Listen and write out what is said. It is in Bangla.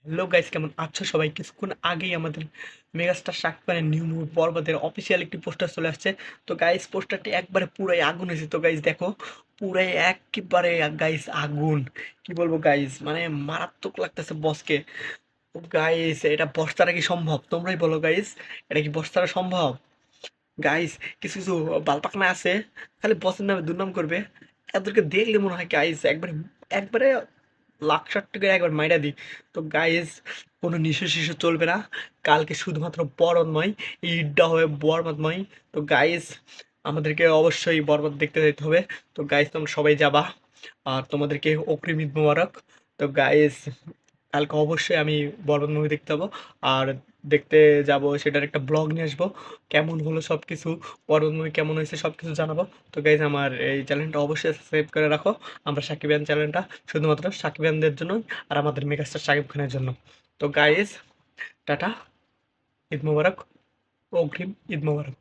হ্যালো গাইস, কেমন আছো সবাই? কিছুক্ষণ আগেই আমাদের মেগাস্টার শাকিব খানের নিউ মুভি বরবাদের অফিসিয়াল একটি পোস্টার চলে আসছে। তো গাইস, পোস্টারটি একবারে পুরাই আগুন হয়েছে। তো গাইস দেখো, পুরাই একেবারে গাইস আগুন। কি বলবো গাইস, মানে মারাত্মক লাগতেছে বসকে। গাইস, এটা বস ছাড়া কি সম্ভব? তোমরাই বলো গাইস, এটা কি বস ছাড়া সম্ভব? গাইস, কিছু কিছু বালপাকনা আছে, খালি বসের নামে দুর্নাম করবে। এদেরকে দেখলে মনে হয় গাইস একবারে একবারে লাখ ষাট টাকার একবার মাইরা দিই। তো গাইস, কোনো নিশু শিশু চলবে না। কালকে শুধুমাত্র বরদময়, ঈদটা হবে বরবাদময়। তো গাইস, আমাদেরকে অবশ্যই বরবাদ দেখতে যেতে হবে। তো গাইস, তোমরা সবাই যাবা, আর তোমাদেরকে অগ্রিম ঈদ মোবারক। তো গাইস, কালকে অবশ্যই আমি বরবাদ মুভি দেখতে যাবো। আর দেখতে যাব, সেটার একটা ব্লগ নিয়ে আসবো, কেমন হলো সব কিছু, বরবাদ মুভি কেমন হয়েছে সব কিছু জানাবো। তো গাইজ, আমার এই চ্যানেলটা অবশ্যই সাবস্ক্রাইব করে রাখো। আমরা সাকিবিয়ান চ্যানেলটা শুধুমাত্র সাকিবিয়ানদের জন্যই, আর আমাদের মেগাস্টার শাকিব খানের জন্য। তো গাইজ, টাটা, ঈদ মোবারক, অগ্রিম ঈদ মোবারক।